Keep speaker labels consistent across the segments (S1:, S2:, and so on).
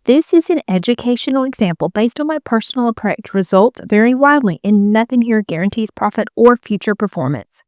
S1: This is an educational example based on my personal approach. Results vary widely, and nothing here guarantees profit or future performance.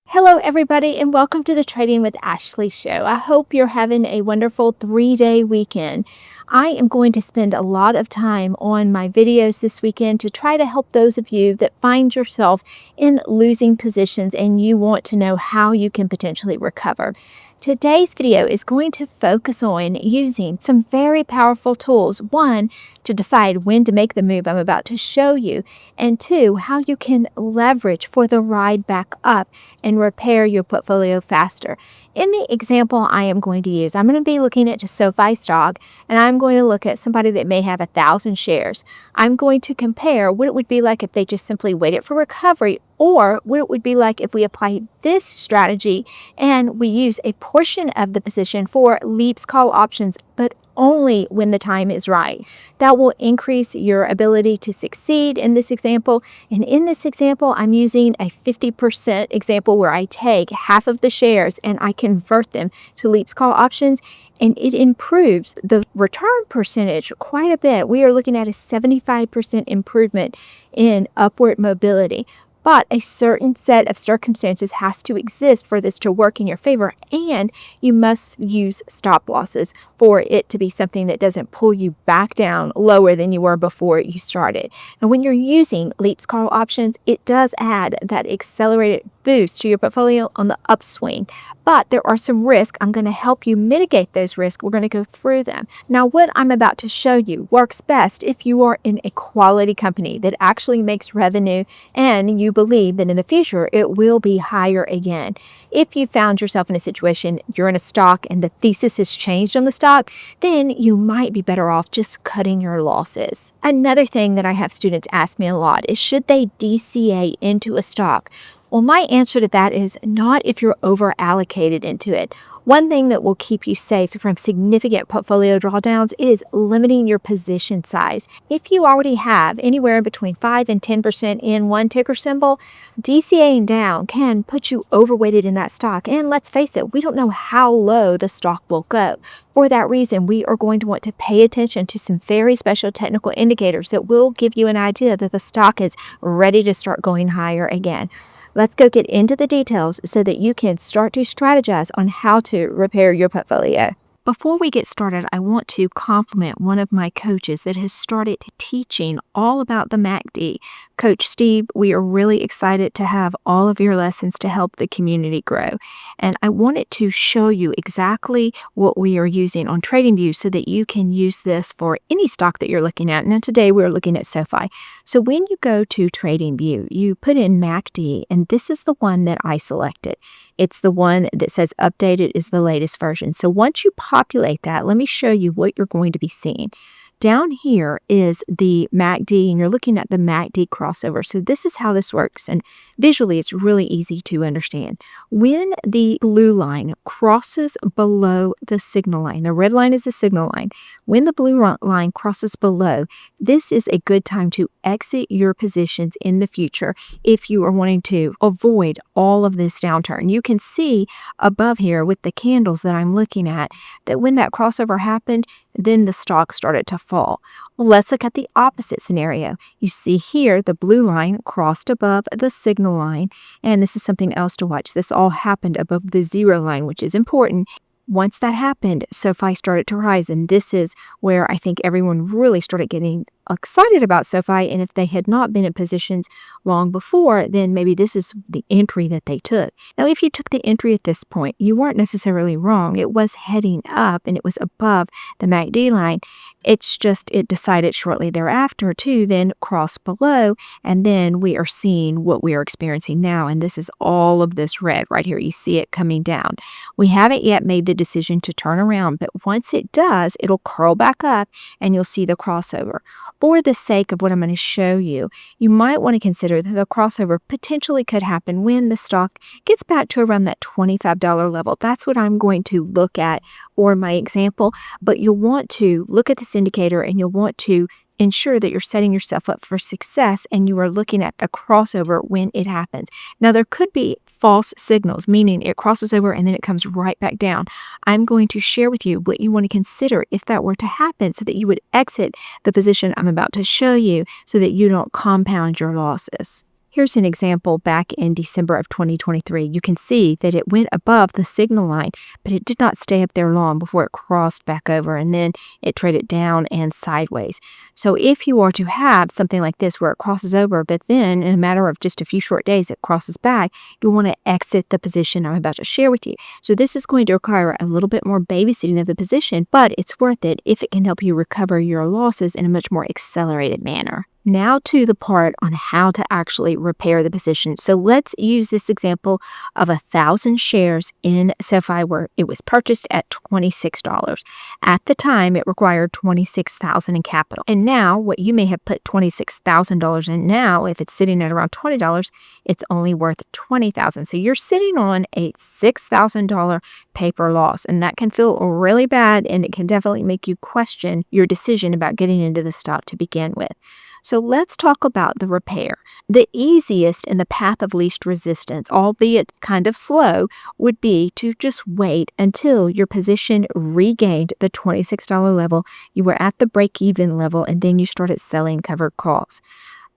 S2: Hello, everybody, and welcome to the Trading with Ashley show. I hope you're having a wonderful 3-day weekend. I am going to spend a lot of time on my videos this weekend to try to help those of you that find yourself in losing positions and you want to know how you can potentially recover. Today's video is going to focus on using some very powerful tools. One, to decide when to make the move I'm about to show you, and two, how you can leverage for the ride back up and repair your portfolio faster. In the example I am going to use, I'm going to be looking at a Sofi stock, and I'm going to look at somebody that may have 1,000 shares. I'm going to compare what it would be like if they just simply waited for recovery, or what it would be like if we applied this strategy and we use a portion of the position for leaps call options, but only when the time is right. That will increase your ability to succeed in this example. And in this example, I'm using a 50% example where I take half of the shares and I convert them to leaps call options, and it improves the return percentage quite a bit. We are looking at a 75% improvement in upward mobility. But a certain set of circumstances has to exist for this to work in your favor, and you must use stop losses for it to be something that doesn't pull you back down lower than you were before you started. And when you're using leaps call options, it does add that accelerated boost to your portfolio on the upswing. But there are some risks. I'm going to help you mitigate those risks. We're going to go through them. Now, what I'm about to show you works best if you are in a quality company that actually makes revenue and you believe that in the future it will be higher again. If you found yourself in a situation, you're in a stock and the thesis has changed on the stock, then you might be better off just cutting your losses. Another thing that I have students ask me a lot is, should they DCA into a stock? Well, my answer to that is not if you're over allocated into it. One thing that will keep you safe from significant portfolio drawdowns is limiting your position size. If you already have anywhere between 5 and 10% in one ticker symbol, DCAing down can put you overweighted in that stock. And let's face it, we don't know how low the stock will go. For that reason, we are going to want to pay attention to some very special technical indicators that will give you an idea that the stock is ready to start going higher again. Let's go get into the details so that you can start to strategize on how to repair your portfolio. Before we get started, I want to compliment one of my coaches that has started teaching all about the MACD. Coach Steve, we are really excited to have all of your lessons to help the community grow. And I wanted to show you exactly what we are using on TradingView so that you can use this for any stock that you're looking at. Now today we're looking at Sofi. So when you go to TradingView, you put in MACD, and this is the one that I selected. It's the one that says updated is the latest version. So once you populate that, let me show you what you're going to be seeing. Down here is the MACD, and you're looking at the MACD crossover. So this is how this works, and visually it's really easy to understand. When the blue line crosses below the signal line, the red line is the signal line. When the blue line crosses below, this is a good time to exit your positions in the future if you are wanting to avoid all of this downturn. You can see above here with the candles that I'm looking at that when that crossover happened, then the stock started to fall. Well, let's look at the opposite scenario. You see here the blue line crossed above the signal line, and this is something else to watch. This all happened above the zero line, which is important. Once that happened, Sofi started to rise, and this is where I think everyone really started getting excited about Sofi. And if they had not been in positions long before, then maybe this is the entry that they took. Now, if you took the entry at this point, you weren't necessarily wrong. It was heading up and it was above the MACD line. It's just it decided shortly thereafter to then cross below, and then we are seeing what we are experiencing now. And this is all of this red right here. You see it coming down. We haven't yet made the decision to turn around, but once it does, it'll curl back up and you'll see the crossover. For the sake of what I'm going to show you, you might want to consider that the crossover potentially could happen when the stock gets back to around that $25 level. That's what I'm going to look at for my example, but you'll want to look at this indicator and you'll want to ensure that you're setting yourself up for success and you are looking at the crossover when it happens. Now, there could be false signals, meaning it crosses over and then it comes right back down. I'm going to share with you what you want to consider if that were to happen so that you would exit the position I'm about to show you so that you don't compound your losses. Here's an example back in December of 2023. You can see that it went above the signal line, but it did not stay up there long before it crossed back over, and then it traded down and sideways. So if you are to have something like this where it crosses over, but then in a matter of just a few short days it crosses back, you'll want to exit the position I'm about to share with you. So this is going to require a little bit more babysitting of the position, but it's worth it if it can help you recover your losses in a much more accelerated manner. Now to the part on how to actually repair the position. So let's use this example of 1,000 shares in Sofi where it was purchased at $26. At the time, it required $26,000 in capital. And now what you may have put $26,000 in now, if it's sitting at around $20, it's only worth $20,000. So you're sitting on a $6,000 paper loss, and that can feel really bad, and it can definitely make you question your decision about getting into the stock to begin with. So let's talk about the repair. The easiest and the path of least resistance, albeit kind of slow, would be to just wait until your position regained the $26 level, you were at the break-even level, and then you started selling covered calls.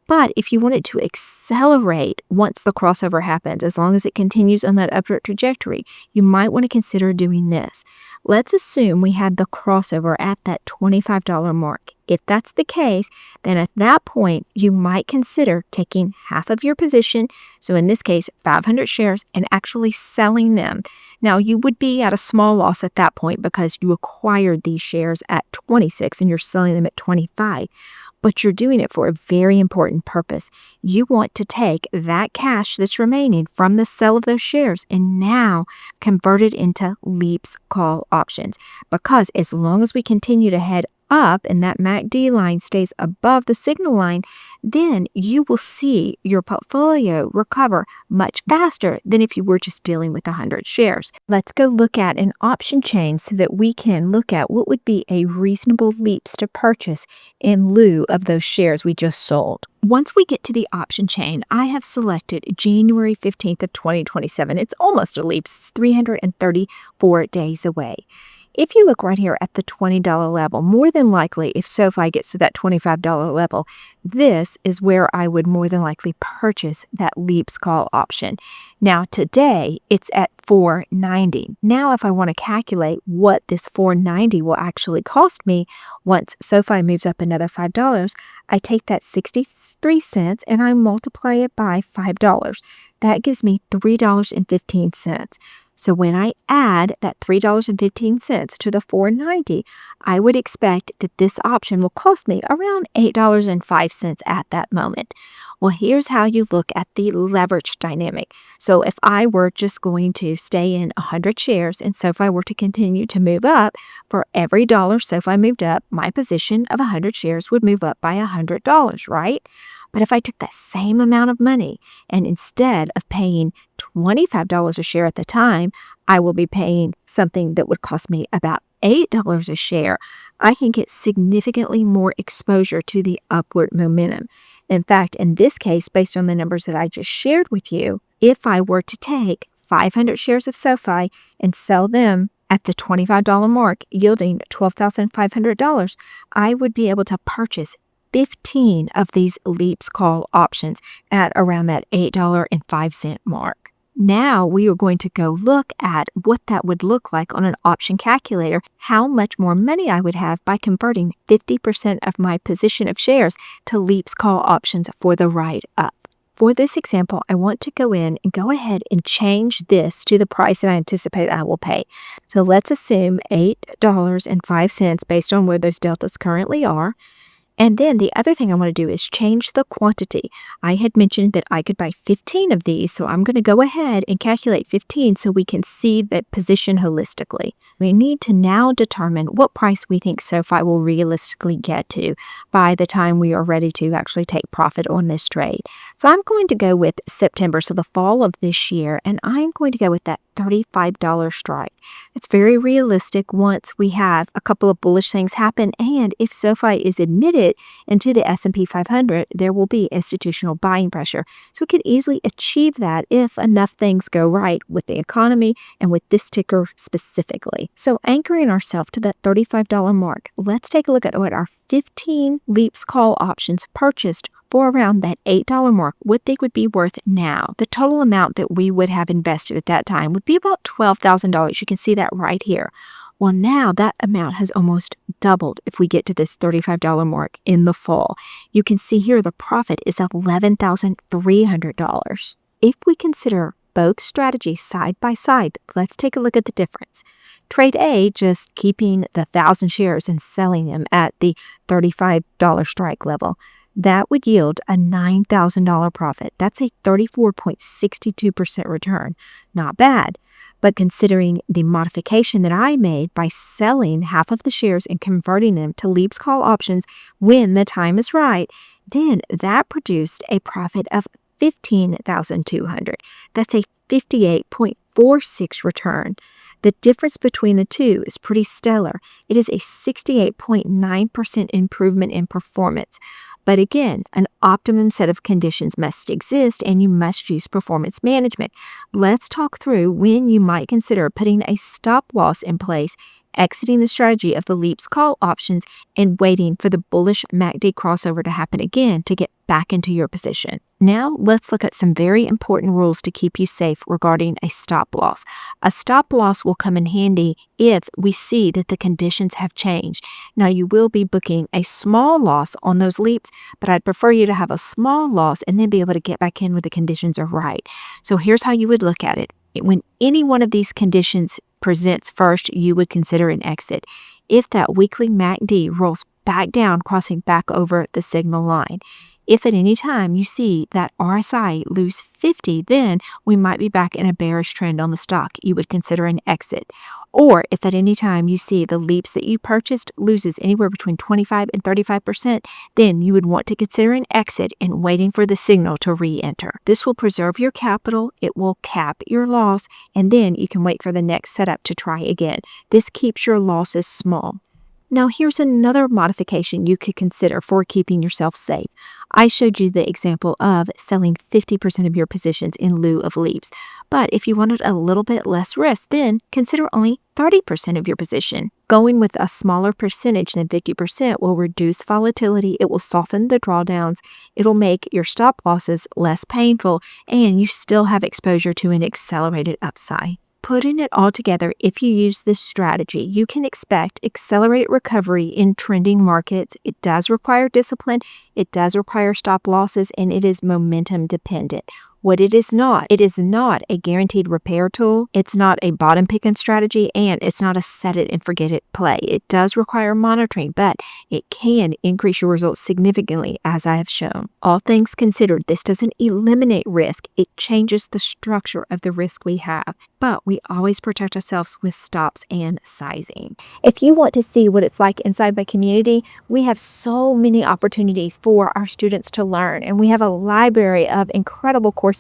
S2: But if you wanted to accelerate once the crossover happens, as long as it continues on that upward trajectory, you might want to consider doing this. Let's assume we had the crossover at that $25 mark. If that's the case, then at that point, you might consider taking half of your position, so in this case, 500 shares, and actually selling them. Now, you would be at a small loss at that point because you acquired these shares at 26 and you're selling them at 25. But you're doing it for a very important purpose. You want to take that cash that's remaining from the sale of those shares and now convert it into Leap's call options. Because as long as we continue to head up and that MACD line stays above the signal line, then you will see your portfolio recover much faster than if you were just dealing with 100 shares. Let's go look at an option chain so that we can look at what would be a reasonable leaps to purchase in lieu of those shares we just sold. Once we get to the option chain, I have selected January 15th of 2027. It's almost a leap. It's 334 days away. If you look right here at the $20 level, more than likely, if Sofi gets to that $25 level, this is where I would more than likely purchase that Leaps call option. Now, today, it's at $4.90. Now, if I want to calculate what this $4.90 will actually cost me once Sofi moves up another $5, I take that 63 cents and I multiply it by $5. That gives me $3.15. So when I add that $3.15 to the $4.90, I would expect that this option will cost me around $8.05 at that moment. Well, here's how you look at the leverage dynamic. So if I were just going to stay in 100 shares and Sofi were to continue to move up, for every dollar Sofi moved up, my position of 100 shares would move up by $100, right? But if I took that same amount of money and instead of paying $25 a share at the time, I will be paying something that would cost me about $8 a share, I can get significantly more exposure to the upward momentum. In fact, in this case, based on the numbers that I just shared with you, if I were to take 500 shares of Sofi and sell them at the $25 mark, yielding $12,500, I would be able to purchase 15 of these Leaps call options at around that $8.05 mark. Now we are going to go look at what that would look like on an option calculator, how much more money I would have by converting 50% of my position of shares to Leaps call options for the ride up. For this example, I want to go in and go ahead and change this to the price that I anticipate I will pay. So let's assume $8.05 based on where those deltas currently are. And then the other thing I want to do is change the quantity. I had mentioned that I could buy 15 of these, so I'm going to go ahead and calculate 15 so we can see the position holistically. We need to now determine what price we think Sofi will realistically get to by the time we are ready to actually take profit on this trade. So I'm going to go with September, so the fall of this year, and I'm going to go with that $35 strike. It's very realistic once we have a couple of bullish things happen, and if SoFi is admitted into the S&P 500, there will be institutional buying pressure. So we could easily achieve that if enough things go right with the economy and with this ticker specifically. So anchoring ourselves to that $35 mark, let's take a look at what our 15 Leaps call options purchased for around that $8 mark, what they would be worth now. The total amount that we would have invested at that time would be about $12,000. You can see that right here. Well, now that amount has almost doubled if we get to this $35 mark in the fall. You can see here the profit is $11,300. If we consider both strategies side by side, let's take a look at the difference. Trade A, just keeping the 1,000 shares and selling them at the $35 strike level, that would yield a $9,000 profit. That's a 34.62% return. Not bad. But considering the modification that I made by selling half of the shares and converting them to Leaps call options when the time is right, then that produced a profit of $15,200. That's a 58.46 return. The difference between the two is pretty stellar. It is a 68.9% improvement in performance. But again, an optimum set of conditions must exist and you must use performance management. Let's talk through when you might consider putting a stop loss in place, exiting the strategy of the Leaps call options, and waiting for the bullish MACD crossover to happen again to get back into your position. Now, let's look at some very important rules to keep you safe regarding a stop loss. A stop loss will come in handy if we see that the conditions have changed. Now, you will be booking a small loss on those leaps, but I'd prefer you to have a small loss and then be able to get back in when the conditions are right. So here's how you would look at it. When any one of these conditions presents first, you would consider an exit. If that weekly MACD rolls back down, crossing back over the signal line. If at any time you see that RSI lose 50, then we might be back in a bearish trend on the stock. You would consider an exit. Or if at any time you see the leaps that you purchased loses anywhere between 25 and 35%, then you would want to consider an exit and waiting for the signal to re-enter. This will preserve your capital, it will cap your loss, and then you can wait for the next setup to try again. This keeps your losses small. Now here's another modification you could consider for keeping yourself safe. I showed you the example of selling 50% of your positions in lieu of leaps. But if you wanted a little bit less risk, then consider only 30% of your position. Going with a smaller percentage than 50% will reduce volatility, it will soften the drawdowns, it'll make your stop losses less painful, and you still have exposure to an accelerated upside. Putting it all together, if you use this strategy, you can expect accelerated recovery in trending markets. It does require discipline, it does require stop losses, and it is momentum dependent. What it is not a guaranteed repair tool, it's not a bottom picking strategy, and it's not a set it and forget it play. It does require monitoring, but it can increase your results significantly, as I have shown. All things considered, this doesn't eliminate risk, it changes the structure of the risk we have, but we always protect ourselves with stops and sizing. If you want to see what it's like inside my community, we have so many opportunities for our students to learn, and we have a library of incredible courses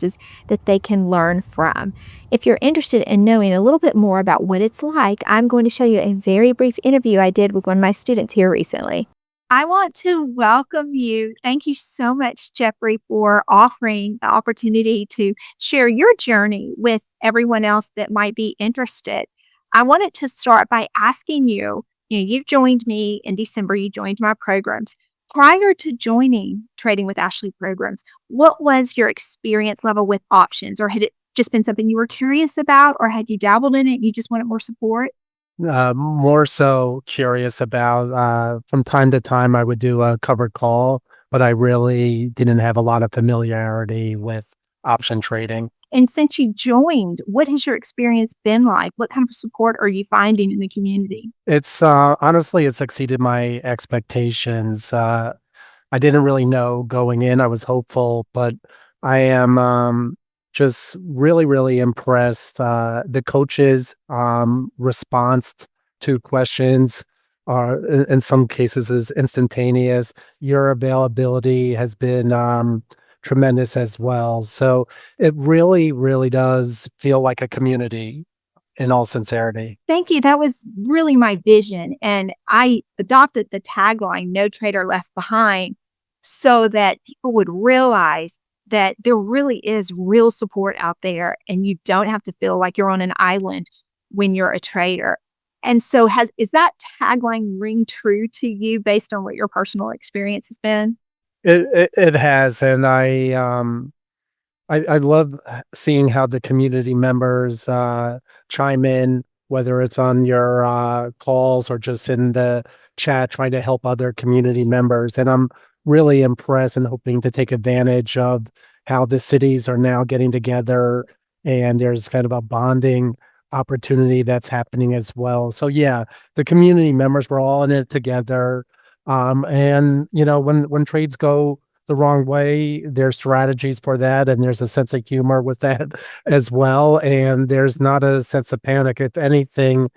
S2: that they can learn from. If you're interested in knowing a little bit more about what it's like, I'm going to show you a very brief interview I did with one of my students here recently. I want to welcome you. Thank you so much, Jeffrey, for offering the opportunity to share your journey with everyone else that might be interested. I wanted to start by asking you, you joined me in December, you joined my programs. Prior to joining Trading with Ashley programs, what was your experience level with options? Or had it just been something you were curious about, or had you dabbled in it and you just wanted more support?
S3: More so curious about, from time to time, I would do a covered call, but I really didn't have a lot of familiarity with option trading.
S1: And since you joined, what has your experience been like? What kind of support are you finding in the community?
S3: It's honestly, it's exceeded my expectations. I didn't really know going in. I was hopeful, but I am just really, really impressed. The coaches' response to questions are, in some cases, is instantaneous. Your availability has been tremendous as well. So it really, really does feel like a community. in all sincerity.
S1: Thank you. That was really my vision. And I adopted the tagline, No Trader Left Behind, so that people would realize that there really is real support out there and you don't have to feel like you're on an island when you're a trader. And so is that tagline ring true to you based on what your personal experience has been?
S3: It has, and I love seeing how the community members, chime in, whether it's on your, calls or just in the chat trying to help other community members, and I'm really impressed and hoping to take advantage of how the cities are now getting together, and there's kind of a bonding opportunity that's happening as well. So, yeah, the community members, we're all in it together, and, when trades go the wrong way. There's strategies for that, and there's a sense of humor with that as well. And there's not a sense of panic. If anything,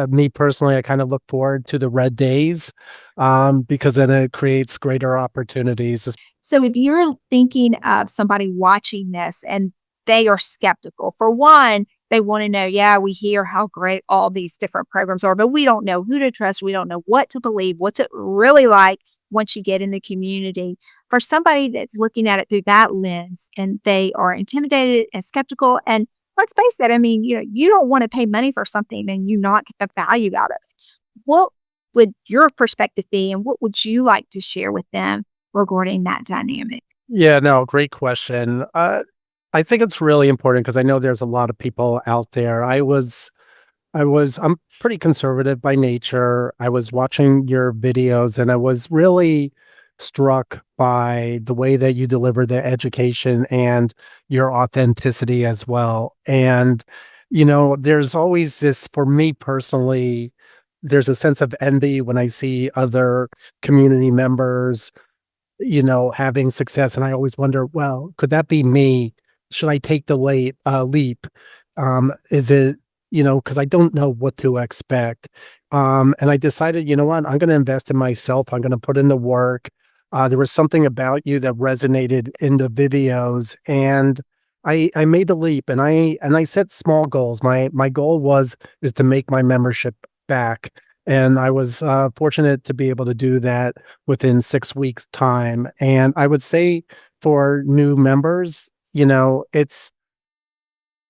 S3: me personally, I kind of look forward to the red days because then it creates greater opportunities.
S1: So if you're thinking of somebody watching this and they are skeptical, for one, they want to know, yeah, we hear how great all these different programs are, but we don't know who to trust. We don't know what to believe. What's it really like once you get in the community? For somebody that's looking at it through that lens and they are intimidated and skeptical, and let's face it, I mean, you don't want to pay money for something and you not get the value out of it. What would your perspective be, and what would you like to share with them regarding that dynamic?
S3: Yeah, no, great question. I think it's really important because I know there's a lot of people out there. I'm pretty conservative by nature. I was watching your videos and I was really struck by the way that you deliver the education and your authenticity as well. And, there's always this, for me personally, there's a sense of envy when I see other community members having success, and I always wonder, well, could that be me? Should I take the leap? Is it, because I don't know what to expect. And I decided, you know what? I'm going to invest in myself. I'm going to put in the work. There was something about you that resonated in the videos, and I made the leap, and I set small goals. My goal is to make my membership back, and I was fortunate to be able to do that within 6 weeks time. And I would say for new members,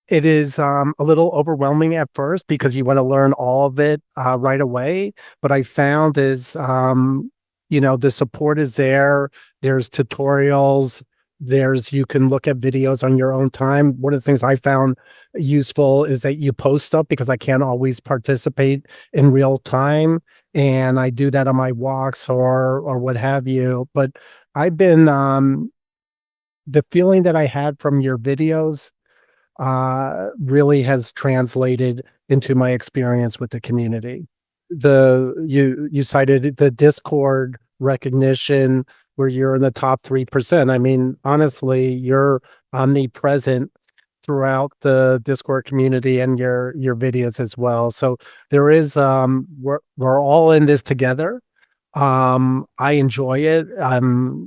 S3: it is, a little overwhelming at first because you wanna learn all of it, right away, but I found the support is there, there's tutorials, you can look at videos on your own time. One of the things I found useful is that you post stuff because I can't always participate in real time, and I do that on my walks or what have you, but I've been, the feeling that I had from your videos really has translated into my experience with the community. You cited the Discord recognition where you're in the top 3%. I mean, honestly, you're omnipresent throughout the Discord community and your videos as well. So there is we're all in this together. I enjoy it.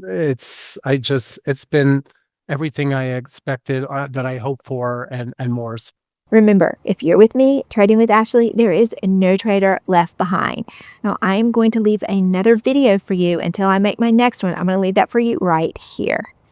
S3: It's been everything I expected, that I hoped for and more.
S2: Remember, if you're with me, trading with Ashley, there is no trader left behind. Now, I am going to leave another video for you until I make my next one. I'm going to leave that for you right here.